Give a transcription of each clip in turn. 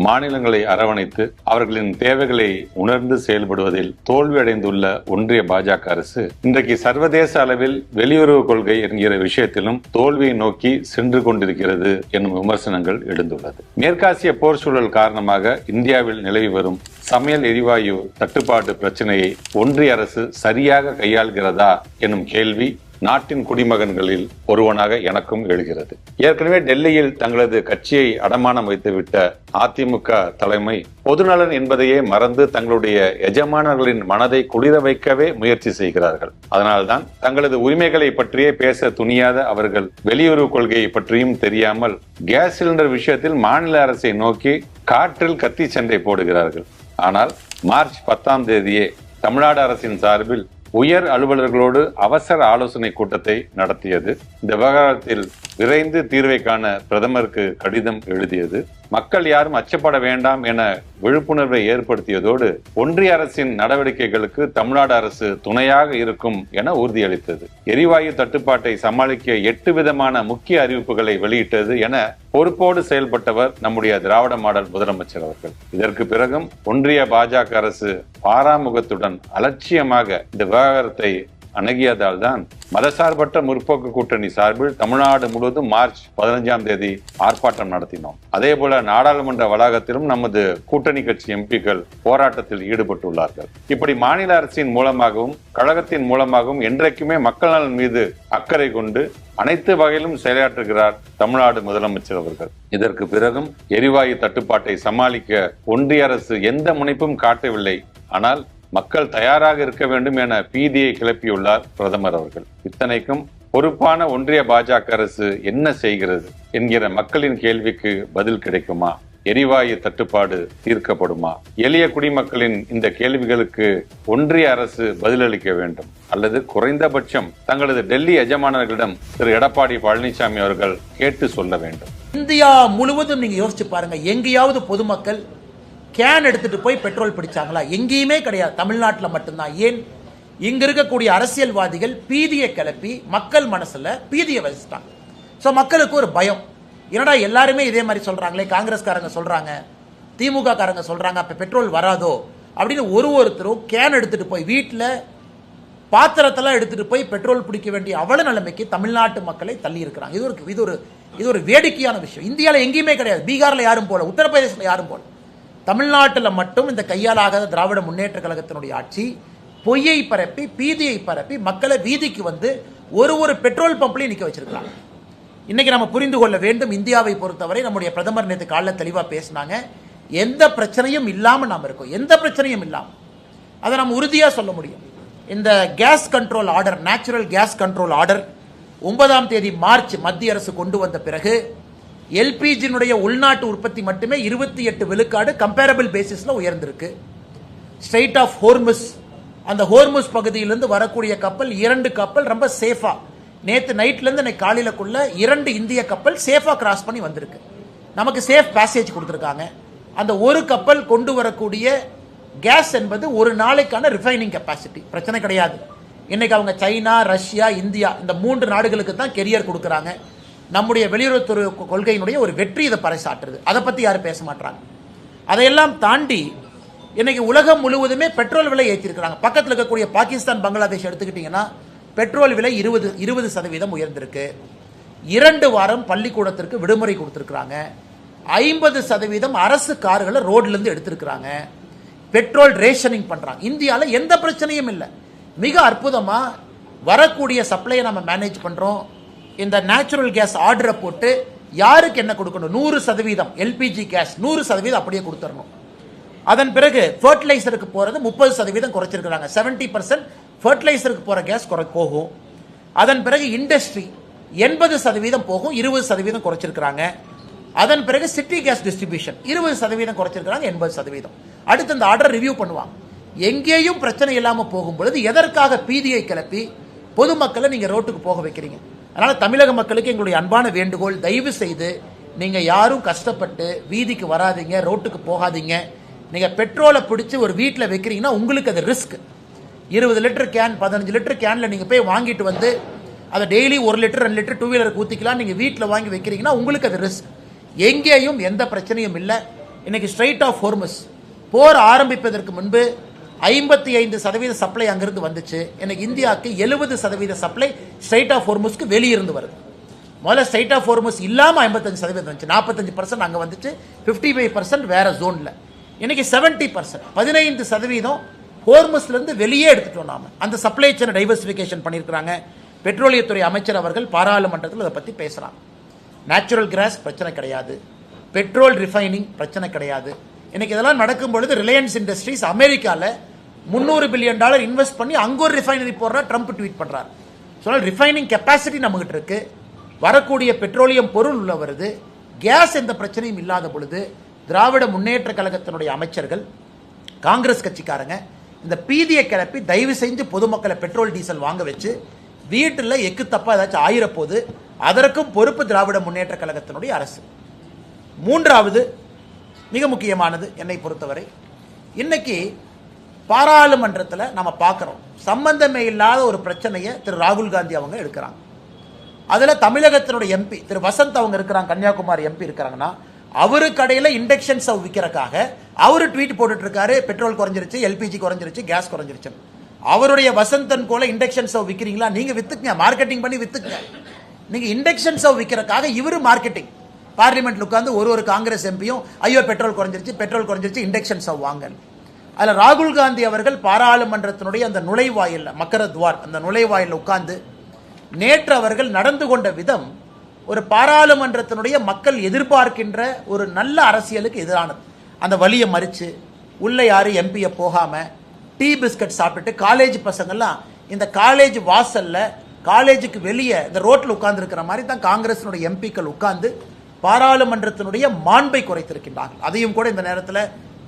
மாநிலங்களை அரவணைத்து அவர்களின் தேவைகளை உணர்ந்து செயல்படுவதில் தோல்வியடைந்துள்ள ஒன்றிய பாஜக அரசு இன்றைக்கு சர்வதேச அளவில் வெளியுறவு கொள்கை என்கிற விஷயத்திலும் தோல்வியை நோக்கி சென்று கொண்டிருக்கிறது என்னும் விமர்சனங்கள் எழுந்துள்ளது. மேற்காசிய போர் சூழல் காரணமாக இந்தியாவில் நிலவி வரும் சமையல் எரிவாயு தட்டுப்பாடு பிரச்சனையை ஒன்றிய அரசு சரியாக கையாள்கிறதா எனும் கேள்வி நாட்டின் குடிமகன்களில் ஒருவனாக எனக்கும் எழுகிறது. ஏற்கனவே டெல்லியில் தங்களது கட்சியை அடமானம் வைத்துவிட்ட அதிமுக தலைமை பொதுநலன் என்பதையே மறந்து தங்களுடைய எஜமானர்களின் மனதை குளிர வைக்கவே முயற்சி செய்கிறார்கள். அதனால்தான் தங்களது உரிமைகளை பற்றியே பேச துணியாத அவர்கள் வெளியுறவு கொள்கையை பற்றியும் தெரியாமல் கேஸ் சிலிண்டர் விஷயத்தில் மாநில அரசை நோக்கி காற்றில் கத்தி சண்டை போடுகிறார்கள். ஆனால் மார்ச் 10ஆம் தேதியே தமிழ்நாடு அரசின் சார்பில் உயர் அலுவலர்களோடு அவசர ஆலோசனை கூட்டத்தை நடத்தியது. இந்த விவகாரத்தில் விரைந்து தீர்வை காண பிரதமருக்கு கடிதம் எழுதியது. மக்கள் யாரும் அச்சப்பட வேண்டாம் என விழிப்புணர்வை ஏற்படுத்தியதோடு ஒன்றிய அரசின் நடவடிக்கைகளுக்கு தமிழ்நாடு அரசு துணையாக இருக்கும் என உறுதியளித்தது. எரிவாயு தட்டுப்பாட்டை சமாளிக்க 8 விதமான முக்கிய அறிவிப்புகளை வெளியிட்டது என பொறுப்போடு செயல்பட்டவர் நம்முடைய திராவிட மாடல் முதலமைச்சர் அவர்கள். இதற்கு பிறகும் ஒன்றிய பாஜக அரசு பாராமுகத்துடன் அலட்சியமாக இந்த விவகாரத்தை அணுகியதால் தான் மதசார்பற்ற முற்போக்கு கூட்டணி சார்பில் தமிழ்நாடு முழுவதும் மார்ச் 15ஆம் தேதி ஆர்ப்பாட்டம் நடத்தினோம். அதே போல நாடாளுமன்ற வளாகத்திலும் நமது கூட்டணி கட்சி எம்பிக்கள் போராட்டத்தில் ஈடுபட்டுள்ளார்கள். இப்படி மாநில அரசின் மூலமாகவும் கழகத்தின் மூலமாகவும் என்றைக்குமே மக்கள் நலன் மீது அக்கறை கொண்டு அனைத்து வகையிலும் செயலாற்றுகிறார் தமிழ்நாடு முதலமைச்சர் அவர்கள். இதற்கு பிறகும் எரிவாயு தட்டுப்பாட்டை சமாளிக்க ஒன்றிய அரசு எந்த முனைப்பும் காட்டவில்லை. ஆனால் மக்கள் தயாராக இருக்க வேண்டும் என பீதியை கிளப்பியுள்ளார் பிரதமர் அவர்கள். இத்தனைக்கும் பொறுப்பான ஒன்றிய பாஜக அரசு என்ன செய்கிறது என்கிற மக்களின் கேள்விக்கு பதில் கிடைக்குமா? எரிவாயு தட்டுப்பாடு தீர்க்கப்படுமா? எளிய குடிமக்களின் இந்த கேள்விகளுக்கு ஒன்றிய அரசு பதிலளிக்க வேண்டும். அல்லது குறைந்தபட்சம் தங்களது டெல்லி எஜமானர்களிடம் திரு எடப்பாடி பழனிசாமி அவர்கள் கேட்டு சொல்ல வேண்டும். இந்தியா முழுவதும் நீங்க யோசிச்சு பாருங்க, எங்கேயாவது பொதுமக்கள் கேன் எடுத்துட்டு போய் பெட்ரோல் பிடிச்சாங்களா? எங்கேயுமே கிடையாது. தமிழ்நாட்டில் மட்டும்தான். ஏன்? இங்க இருக்கக்கூடிய அரசியல்வாதிகள் பீதியை கிளப்பி மக்கள் மனசுல பீதியை வச்சுட்டாங்க. ஸோ மக்களுக்கு ஒரு பயம். என்னடா எல்லாருமே இதே மாதிரி சொல்றாங்களே, காங்கிரஸ்காரங்க சொல்றாங்க, திமுக காரங்க சொல்றாங்க, அப்ப பெட்ரோல் வராதோ அப்படின்னு ஒருத்தரும் கேன் எடுத்துட்டு போய் வீட்டில் பாத்திரத்தெல்லாம் எடுத்துட்டு போய் பெட்ரோல் பிடிக்க வேண்டிய அவ்வளவு நிலைமைக்கு தமிழ்நாட்டு மக்களை தள்ளி இருக்கிறாங்க. இது ஒரு வேடிக்கையான விஷயம். இந்தியாவில் எங்கேயுமே கிடையாது. பீகார்ல யாரும் போல, உத்தரப்பிரதேசல யாரும் போல. தமிழ்நாட்டில் மட்டும் இந்த கையாலாகாத திராவிட முன்னேற்ற கழகத்தினுடைய ஆட்சி பொய்யை பரப்பி பீதியை பரப்பி மக்களை வீதிக்கு வந்து ஒரு பெட்ரோல் பம்ப்லையும் நிற்க வச்சிருக்காங்க. இன்னைக்கு நம்ம புரிந்து கொள்ள வேண்டும், இந்தியாவை பொறுத்தவரை நம்முடைய பிரதமர் நேற்று காலைல தெளிவாக பேசினாங்க. எந்த பிரச்சனையும் இல்லாமல் நாம் இருக்கோம். எந்த பிரச்சனையும் இல்லாமல் அதை நம்ம உறுதியாக சொல்ல முடியும். இந்த gas control order, natural gas control order 9ஆம் தேதி மார்ச் மத்திய அரசு கொண்டு வந்த பிறகு எல்பிஜினுடைய உள்நாட்டு உற்பத்தி மட்டுமே 28 விழுக்காடு கம்பேரபிள் பேசிஸ்ல உயர்ந்திருக்கு. ஸ்ட்ரெயிட் ஆஃப் ஹோர்முஸ், அந்த ஹோர்முஸ் பகுதியிலிருந்து வரக்கூடிய கப்பல் 2 கப்பல் ரொம்ப சேஃபா நேற்று நைட்ல இருந்து இன்னைக்கு காலையிலக்குள்ள 2 இந்திய கப்பல் சேஃபா கிராஸ் பண்ணி வந்திருக்கு. நமக்கு சேஃப் பேசேஜ் கொடுத்துருக்காங்க. அந்த ஒரு கப்பல் கொண்டு வரக்கூடிய கேஸ் என்பது ஒரு நாளைக்கான ரிஃபைனிங் கெப்பாசிட்டி. பிரச்சனை கிடையாது. இன்னைக்கு அவங்க சைனா, ரஷ்யா, இந்தியா இந்த 3 நாடுகளுக்கு தான் கெரியர் கொடுக்குறாங்க. நம்முடைய வெளியுறவுத்துறை கொள்கையினுடைய ஒரு வெற்றி இதை பறைசாற்றுது. அதை பத்தி யாரும் பேச மாட்டாங்க. அதையெல்லாம் தாண்டி இன்னைக்கு உலகம் முழுவதுமே பெட்ரோல் விலை ஏற்றிருக்கிறாங்க. பக்கத்தில் இருக்கக்கூடிய பாகிஸ்தான், பங்களாதேஷ் எடுத்துக்கிட்டீங்கன்னா பெட்ரோல் விலை 20% உயர்ந்திருக்கு. 2 வாரம் பள்ளிக்கூடத்திற்கு விடுமுறை கொடுத்திருக்கிறாங்க. 50% அரசு கார்களை ரோட்ல இருந்து எடுத்திருக்கிறாங்க. பெட்ரோல் ரேஷனிங் பண்றாங்க. இந்தியாவில் எந்த பிரச்சனையும் இல்லை. மிக அற்புதமா வரக்கூடிய சப்ளையை நம்ம மேனேஜ் பண்றோம். இந்த நேச்சுரல் கேஸ் ஆர்டரை போட்டு யாருக்கு என்ன கொடுக்கணும்? 100% எல்பிஜி கேஸ் 100% அப்படியே கொடுத்துடணும். அதன் பிறகு ஃபர்டிலைசருக்கு போறது 30% குறைச்சிருக்கிறாங்க. 70% ஃபர்டிலைசருக்கு போற கேஸ் போகும். அதன் பிறகு இண்டஸ்ட்ரி 80% போகும், 20% குறைச்சிருக்கிறாங்க. அதன் பிறகு சிட்டி கேஸ் டிஸ்ட்ரிபியூஷன் 20% குறைச்சிருக்கிறாங்க, 80%. அடுத்து இந்த ஆர்டர் ரிவ்யூ பண்ணுவாங்க. எங்கேயும் பிரச்சனை இல்லாம போகும் பொழுது எதற்காக பீதியை கிளப்பி பொதுமக்களை நீங்க ரோட்டுக்கு போக வைக்கிறீங்க? அதனால தமிழக மக்களுக்கு எங்களுடைய அன்பான வேண்டுகோள், தயவு செய்து நீங்க யாரும் கஷ்டப்பட்டு வீதிக்கு வராதீங்க, ரோட்டுக்கு போகாதீங்க. நீங்க பெட்ரோலை பிடிச்சு ஒரு வீட்டில் வைக்கிறீங்கன்னா உங்களுக்கு அது ரிஸ்க். 20 லிட்டர் கேன், 15 லிட்டர் கேன்ல நீங்க போய் வாங்கிட்டு வந்து அதை டெய்லி 1 லிட்டர் 2 லிட்டர் 2 வீலருக்கு ஊத்திக்கலாம். நீங்க வீட்டில் வாங்கி வைக்கிறீங்கன்னா உங்களுக்கு அது ரிஸ்க். எங்கேயும் எந்த பிரச்சனையும் இல்லை. இன்னைக்கு ஸ்ட்ரைட் ஆஃப் ஹோர்மஸ் போர் ஆரம்பிப்பதற்கு முன்பு 55% சப்ளை அங்கிருந்து வந்துச்சு. இன்னைக்கு இந்தியாவுக்கு 70% சப்ளை ஸ்ட்ரைட் ஆஃப் ஹோர்மஸ்க்கு வெளியிருந்து வருது. முதல்ல ஸ்ட்ரைட் ஆஃப் ஹோர்மஸ் இல்லாம 55% வந்துச்சு, 45% அங்க வந்துச்சு, 55% வேற ஜோன்ல. இன்னைக்கு 70%, 15% ஹோர்மஸ்ல இருந்து வெளியே எடுத்துட்டோம் நாம. அந்த சப்ளை செயின் டைவர்சிஃபிகேஷன் பண்ணியிருக்காங்க. பெட்ரோலியத்துறை அமைச்சர் அவர்கள் பாராளுமன்றத்தில் அதை பத்தி பேசுறாங்க. நேச்சுரல் கிராஸ் பிரச்சனை கிடையாது, பெட்ரோல் ரிஃபைனிங் பிரச்சனை கிடையாது. இன்னைக்கு இதெல்லாம் நடக்கும் பொழுது ரிலையன்ஸ் இண்டஸ்ட்ரீஸ் அமெரிக்கால $300 பில்லியன் இன்வெஸ்ட் பண்ணி அங்க ஒரு ரிஃபைனரி போடுறா, ட்ரம்ப் ட்வீட் பண்றாரு. சொன்னால் ரிஃபைனிங் கெப்பாசிட்டி நம்மகிட்ட இருக்கு, வரக்கூடிய பெட்ரோலியம் பொருள் உள்ள வருது, கேஸ் எந்த பிரச்சனையும் இல்லாத பொழுது திராவிட முன்னேற்ற கழகத்தினுடைய அமைச்சர்கள், காங்கிரஸ் கட்சிக்காரங்க இந்த பீதியை கிளப்பி தயவு செஞ்சு பொதுமக்களை பெட்ரோல் டீசல் வாங்க வச்சு வீட்டில் எக்கு தப்பா ஏதாச்சும் ஆயிரப்போது அதற்கும் பொறுப்பு திராவிட முன்னேற்ற கழகத்தினுடைய அரசு. மூன்றாவது மிக முக்கியமானது என்னை பொறுத்தவரை, இன்னைக்கு பாராளுமன்றத்தில் நம்ம பார்க்கிறோம் சம்பந்தமே இல்லாத ஒரு பிரச்சனையை திரு ராகுல் காந்தி அவங்க எடுக்கிறாங்க. அதுல தமிழகத்தினுடைய எம்பி திரு வசந்த் அவங்க இருக்கிறாங்க, கன்னியாகுமரி எம்பி இருக்கிறாங்கன்னா, அவரு கடையில இண்டக்ஷன் ஸ்டவ் விற்கிறக்காக அவரு ட்வீட் போட்டுட்டு இருக்காரு, பெட்ரோல் குறைஞ்சிருச்சு, எல்பிஜி குறைஞ்சிருச்சு, கேஸ் குறைஞ்சிருச்சு. அவருடைய வசந்தன் போல இண்டக்ஷன் ஸ்டவ் விற்கிறீங்களா? நீங்க வித்துக்குங்க, மார்க்கெட்டிங் பண்ணி வித்துக்குங்க. நீங்க இண்டக்ஷன் ஸ்டவ் விற்கிறக்காக இவரு மார்க்கெட்டிங் பார்லிமெண்ட்ல உட்கார்ந்து ஒரு காங்கிரஸ் எம்பியும் ஐயோ பெட்ரோல் குறைஞ்சிருச்சு இண்டக்ஷன் ஸ்டவ் வாங்க. அதுல ராகுல் காந்தி அவர்கள் பாராளுமன்றத்தினுடைய அந்த நுழைவாயில் மக்கரத்வார் அந்த நுழைவாயில் உட்கார்ந்து நேற்று அவர்கள் நடந்து கொண்ட விதம் ஒரு பாராளுமன்றத்தினுடைய மக்கள் எதிர்பார்க்கின்ற ஒரு நல்ல அரசியலுக்கு எதிரானது. அந்த வழியை மறிச்சு உள்ள யாரு எம்பியை போகாம டீ பிஸ்கட் சாப்பிட்டு காலேஜ் பசங்கள்லாம் இந்த காலேஜ் வாசல்ல காலேஜுக்கு வெளியே இந்த ரோட்ல உட்கார்ந்து இருக்கிற மாதிரி தான் காங்கிரசினுடைய எம்பிக்கள் உட்கார்ந்து பாராளுமன்றத்தினுடைய மாண்பை குறைத்திருக்கின்றார்கள். அதையும் கூட இந்த நேரத்தில்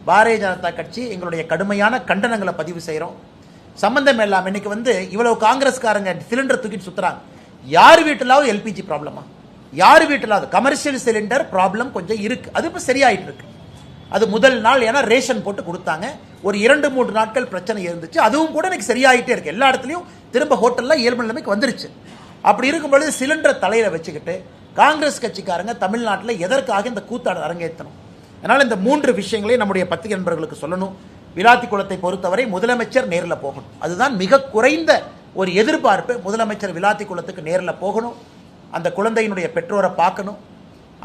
பாரதிய ஜனதா கட்சி எங்களுடைய கடுமையான கண்டனங்களை பதிவு செய்யறோம். சம்பந்தம் இல்லாம இன்னைக்கு இவ்வளவு காங்கிரஸ்காரங்க சிலிண்டர் தூக்கிட்டு சுத்துறாங்க. யார் வீட்டிலாவது எல்பிஜி ப்ராப்ளமா? யார் வீட்டிலாவது கமர்ஷியல் சிலிண்டர் ப்ராப்ளம் கொஞ்சம் இருக்கு, அது இப்ப சரியாயிட்டு இருக்கு. அது முதல் நாள் ஏன்னா ரேஷன் போட்டு கொடுத்தாங்க, ஒரு 2-3 நாட்கள் பிரச்சனை இருந்துச்சு, அதுவும் கூட எனக்கு சரியாயிட்டே இருக்கு. எல்லா இடத்துலையும் திரும்ப ஹோட்டல்ல இயல்பு நிலைமைக்கு வந்துருச்சு. அப்படி இருக்கும் பொழுது சிலிண்டர் தலையில வச்சுக்கிட்டு காங்கிரஸ் கட்சிக்காரங்க தமிழ்நாட்டில் எதற்காக இந்த கூத்தாட அரங்கேற்றணும்? அதனால இந்த 3 விஷயங்களையும் நம்முடைய பத்திரிகை நண்பர்களுக்கு சொல்லணும். விளாத்திக்குளத்தை பொறுத்தவரை முதலமைச்சர் நேரில் போகணும், அதுதான் மிக குறைந்த ஒரு எதிர்பார்ப்பு. முதலமைச்சர் விளாத்திக்குளத்துக்கு நேரில் போகணும், அந்த குழந்தையினுடைய பெற்றோரை பார்க்கணும்.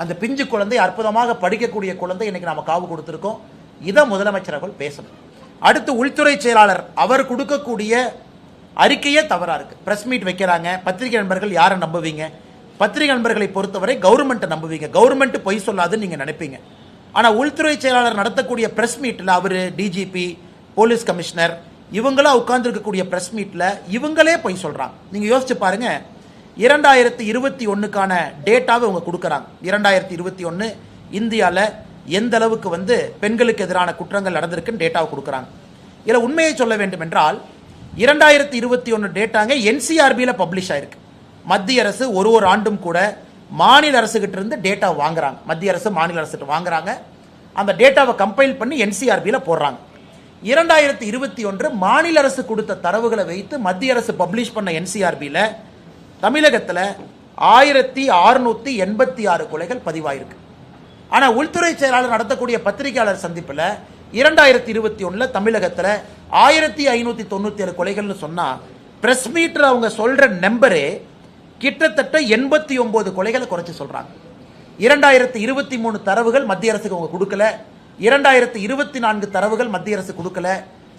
அந்த பிஞ்சு குழந்தை அற்புதமாக படிக்கக்கூடிய குழந்தை, இன்னைக்கு நாம காவு கொடுத்திருக்கோம். இதை முதலமைச்சர் அவர்கள் பேசணும். அடுத்து உள்துறை செயலாளர் அவர் கொடுக்கக்கூடிய அறிக்கையே தவறா இருக்கு. பிரஸ் மீட் வைக்கிறாங்க, பத்திரிகை நண்பர்கள் யாரை நம்புவீங்க? பத்திரிகை நண்பர்களை பொறுத்தவரை கவர்மெண்ட் நம்புவீங்க, கவர்மெண்ட் பொய் சொல்லாதுன்னு நீங்க நினைப்பீங்க. ஆனா உள்துறை செயலாளர் நடத்தக்கூடிய பிரஸ் மீட்ல அவரு டிஜிபி, போலீஸ் கமிஷனர் இவங்களா உட்கார்ந்து இருக்கக்கூடிய பிரஸ் மீட்ல இவங்களே பொய் சொல்றாங்க. நீங்க யோசிச்சு பாருங்க, 2021க்கான டேட்டாவை அவங்க கொடுக்கறாங்க. 2021 இந்தியால எந்த அளவுக்கு பெண்களுக்கு எதிரான குற்றங்கள் நடந்திருக்குன்னு டேட்டாவை கொடுக்கறாங்க. இதுல உண்மையை சொல்ல வேண்டும் என்றால் 2021 டேட்டாங்க என்சிஆர்பியில பப்ளிஷ் ஆயிருக்கு. மத்திய அரசு ஒரு ஆண்டும் கூட மாநில அரசுகிட்ட இருந்து டேட்டா வாங்குறாங்க. மத்திய அரசு மாநில அரசு வாங்குறாங்க, அந்த டேட்டாவை கம்பைல் பண்ணி என்சிஆர்பியில போடுறாங்க. 2021 மாநில அரசு கொடுத்த தரவுகளை வைத்து மத்திய அரசு பப்ளிஷ் பண்ண என்சிஆர்பியில தமிழகத்தில் 1686 கொலைகள் பதிவாயிருக்கு. ஆனா உள்துறை செயலாளர் நடத்தக்கூடிய பத்திரிகையாளர் சந்திப்பில் 2021 தமிழகத்தில் 1597 கொலைகள்னு சொன்னா பிரஸ் மீட்டர் அவங்க சொல்ற நம்பரே கிட்டத்தட்ட 89 கொலைகளை குறைச்சு சொல்றாங்க. 2023 தரவுகள் மத்திய அரசுக்கு அவங்க கொடுக்கல, 2024 தரவுகள் மத்திய அரசு கொடுக்கல,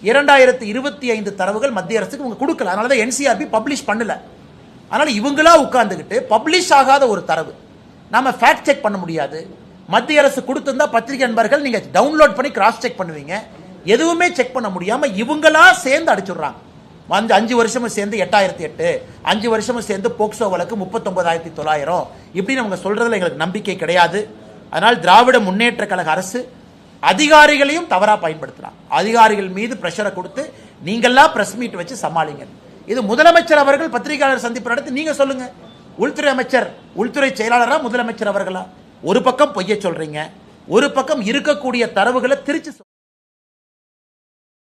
2025 தரவுகள் மத்திய அரசுக்கு அவங்க கொடுக்கல. அதனாலதான் என்சிஆர்பி பப்ளிஷ் பண்ணல. அதனால இவங்களா உட்கார்ந்துகிட்டு பப்ளிஷ் ஆகாத ஒரு தரவு நாம ஃபேக்ட் செக் பண்ண முடியாது. மத்திய அரசு கொடுத்திருந்தா பத்திரிகை நண்பர்கள் நீங்க டவுன்லோட் பண்ணி கிராஸ் செக் பண்ணுவீங்க. எதுவுமே செக் பண்ண முடியாம இவங்களா சேர்ந்து அடிச்சுடுறாங்க. 5 வருஷமும் சேர்ந்து 8008, 5 வருஷமும் சேர்ந்து போக்சோ வழக்கு 39,900 இப்படின்னு அவங்க சொல்றதுல எங்களுக்கு நம்பிக்கை கிடையாது. அதனால் திராவிட முன்னேற்ற கழக அரசு அதிகாரிகளையும் தவறா பயன்படுத்துறாங்க. அதிகாரிகள் மீது பிரஷரை கொடுத்து நீங்கெல்லாம் பிரஸ் மீட் வச்சு சமாளிங்க. இது முதலமைச்சர் அவர்கள் பத்திரிகையாளர் சந்திப்பு நடத்தி நீங்க சொல்லுங்க, உள்துறை அமைச்சர் உள்துறை செயலாளரா முதலமைச்சர் அவர்களா? ஒரு பக்கம் பொய்ய சொல்றீங்க, ஒரு பக்கம் இருக்கக்கூடிய தரவுகளை திருச்சி